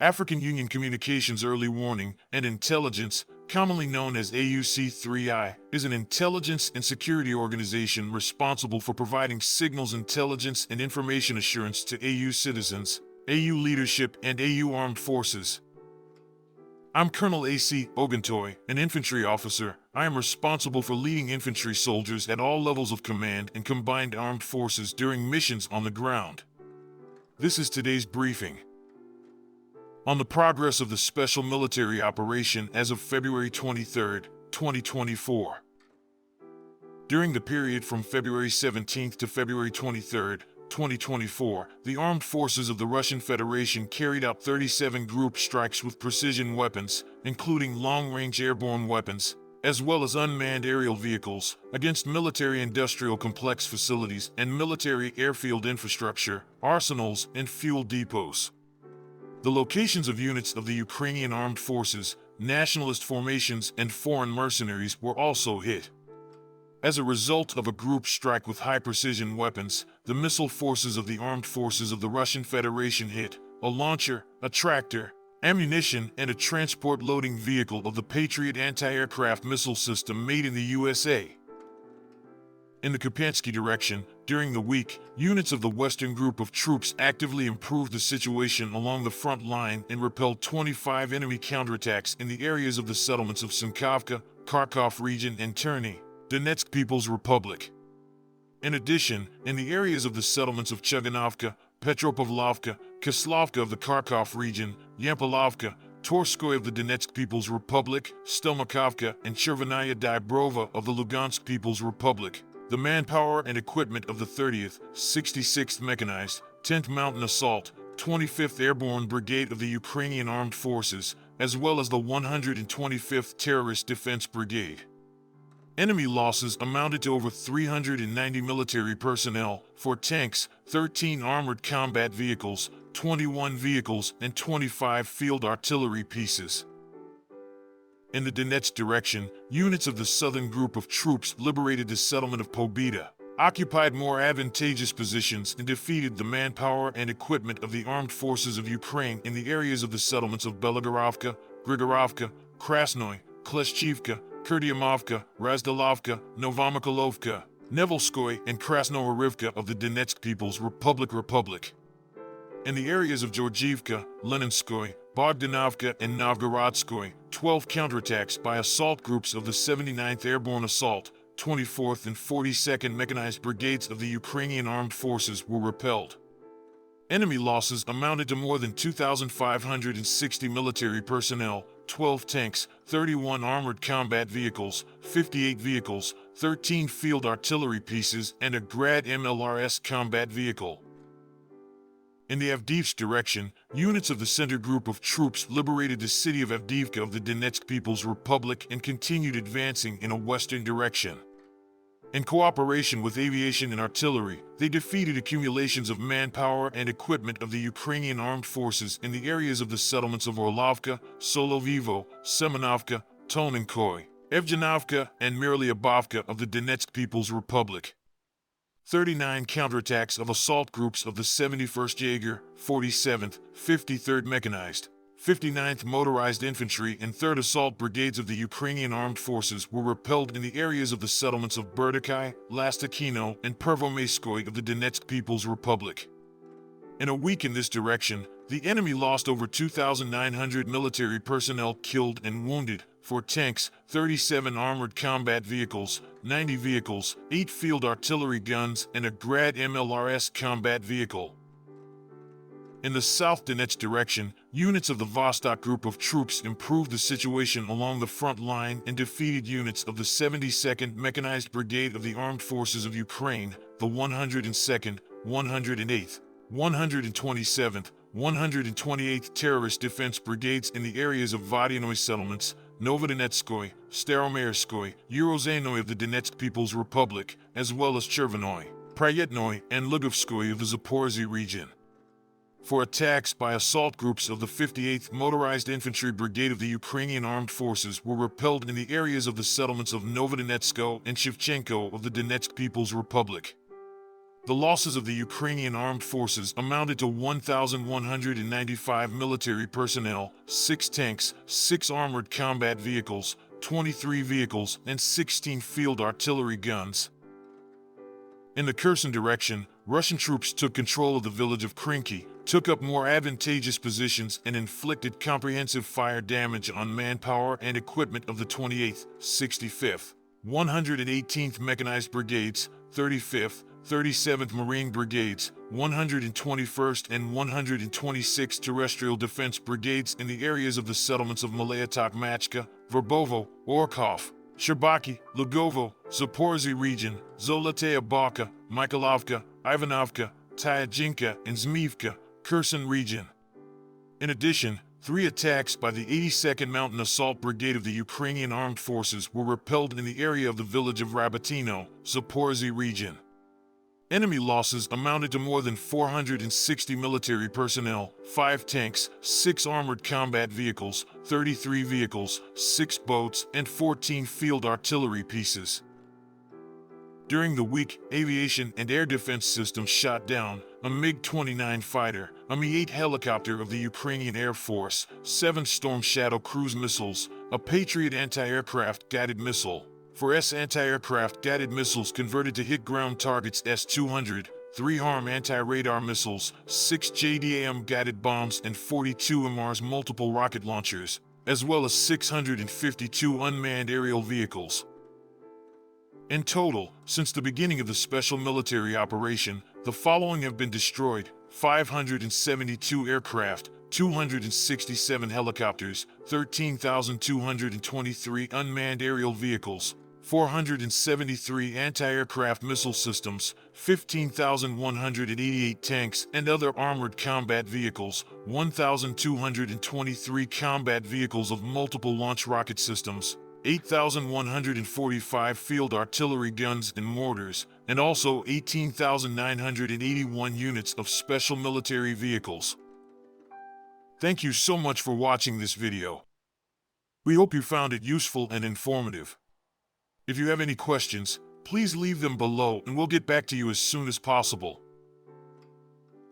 African Union Communications Early Warning and Intelligence, commonly known as AUC3I, is an intelligence and security organization responsible for providing signals intelligence and information assurance to AU citizens, AU leadership, and AU armed forces. I'm Colonel A.C. Oguntoye, an infantry officer. I am responsible for leading infantry soldiers at all levels of command and combined armed forces during missions on the ground. This is today's briefing on the progress of the special military operation as of February 23, 2024. During the period from February 17 to February 23, 2024, the armed forces of the Russian Federation carried out 37 group strikes with precision weapons, including long-range airborne weapons, as well as unmanned aerial vehicles, against military-industrial complex facilities and military airfield infrastructure, arsenals, and fuel depots. The locations of units of the Ukrainian armed forces, nationalist formations, and foreign mercenaries were also hit. As a result of a group strike with high-precision weapons, the missile forces of the armed forces of the Russian Federation hit a launcher, a tractor, ammunition, and a transport loading vehicle of the Patriot anti-aircraft missile system made in the USA. In the Kupianski direction, during the week, units of the Western Group of troops actively improved the situation along the front line and repelled 25 enemy counterattacks in the areas of the settlements of Sinkovka, Kharkov region, and Terny, Donetsk People's Republic. In addition, in the areas of the settlements of Chuganovka, Petropavlovka, Kislovka of the Kharkov region, Yampolovka, Torskoy of the Donetsk People's Republic, Stelmakovka, and Chervenaya Dybrova of the Lugansk People's Republic, the manpower and equipment of the 30th, 66th Mechanized, 10th Mountain Assault, 25th Airborne Brigade of the Ukrainian Armed Forces, as well as the 125th Terrorist Defense Brigade. Enemy losses amounted to over 390 military personnel, 4 tanks, 13 armored combat vehicles, 21 vehicles, and 25 field artillery pieces. In the Donetsk direction, units of the Southern Group of troops liberated the settlement of Pobeda, occupied more advantageous positions, and defeated the manpower and equipment of the armed forces of Ukraine in the areas of the settlements of Belagorovka, Grigorovka, Krasnoy, Kleshchivka, Kurdiamovka, Razdalovka, Novomikolovka, Nevelskoy, and Krasnoarivka of the Donetsk People's Republic. In the areas of Georgievka, Leninskoy, Bogdanovka, and Novgorodskoy, 12 counterattacks by assault groups of the 79th Airborne Assault, 24th and 42nd Mechanized Brigades of the Ukrainian Armed Forces were repelled. Enemy losses amounted to more than 2,560 military personnel, 12 tanks, 31 armored combat vehicles, 58 vehicles, 13 field artillery pieces, and a Grad MLRS combat vehicle. In the Avdiivka direction, units of the Center Group of troops liberated the city of Avdiivka of the Donetsk People's Republic and continued advancing in a western direction. In cooperation with aviation and artillery, they defeated accumulations of manpower and equipment of the Ukrainian armed forces in the areas of the settlements of Orlovka, Solovivo, Semenovka, Tonenkoy, Evgenovka, and Myrylyabovka of the Donetsk People's Republic. 39 counterattacks of assault groups of the 71st Jaeger, 47th, 53rd Mechanized, 59th Motorized Infantry, and 3rd Assault Brigades of the Ukrainian Armed Forces were repelled in the areas of the settlements of Berdikai, Lastakino, and Pervomaiskoy of the Donetsk People's Republic. In a week in this direction, the enemy lost over 2,900 military personnel killed and wounded, 4 tanks, 37 armored combat vehicles, 90 vehicles, 8 field artillery guns, and a Grad MLRS combat vehicle. In the South Donetsk direction, units of the Vostok Group of troops improved the situation along the front line and defeated units of the 72nd Mechanized Brigade of the Armed Forces of Ukraine, the 102nd, 108th, 127th, 128th Terrorist Defense Brigades in the areas of Vodyanoy settlements, Novodonetskoy, Staromayorskoy, Urozhenoy of the Donetsk People's Republic, as well as Chervenoy, Pryetnoy, and Lugovskoy of the Zaporizhzhia region. For attacks by assault groups of the 58th Motorized Infantry Brigade of the Ukrainian Armed Forces were repelled in the areas of the settlements of Novodonetsko and Shevchenko of the Donetsk People's Republic. the losses of the Ukrainian armed forces amounted to 1,195 military personnel, 6 tanks, 6 armored combat vehicles, 23 vehicles, and 16 field artillery guns. In the Kherson direction, Russian troops took control of the village of Krinky, took up more advantageous positions, and inflicted comprehensive fire damage on manpower and equipment of the 28th, 65th, 118th Mechanized Brigades, 35th, 37th Marine Brigades, 121st and 126th Terrestrial Defense Brigades in the areas of the settlements of Malaya Tokmachka, Verbovo, Orkov, Sherbaki, Lugovo, Zaporizhzhia region, Zoloteya Balka, Mikhailovka, Ivanovka, Tyajinka, and Zmivka, Kherson region. In addition, 3 attacks by the 82nd Mountain Assault Brigade of the Ukrainian Armed Forces were repelled in the area of the village of Rabotino, Zaporizhzhia region. Enemy losses amounted to more than 460 military personnel, 5 tanks, 6 armored combat vehicles, 33 vehicles, 6 boats, and 14 field artillery pieces. During the week, aviation and air defense systems shot down a MiG-29 fighter, a Mi-8 helicopter of the Ukrainian Air Force, 7 Storm Shadow cruise missiles, a Patriot anti-aircraft guided missile, 4 anti-aircraft guided missiles converted to hit ground targets S-200, 3 HARM anti-radar missiles, 6 JDAM guided bombs, and 42 MRS multiple rocket launchers, as well as 652 unmanned aerial vehicles. In total, since the beginning of the special military operation, the following have been destroyed: 572 aircraft, 267 helicopters, 13,223 unmanned aerial vehicles, 473 anti-aircraft missile systems, 15,188 tanks and other armored combat vehicles, 1,223 combat vehicles of multiple launch rocket systems, 8,145 field artillery guns and mortars, and also 18,981 units of special military vehicles. Thank you so much for watching this video. We hope you found it useful and informative. If you have any questions, please leave them below and we'll get back to you as soon as possible.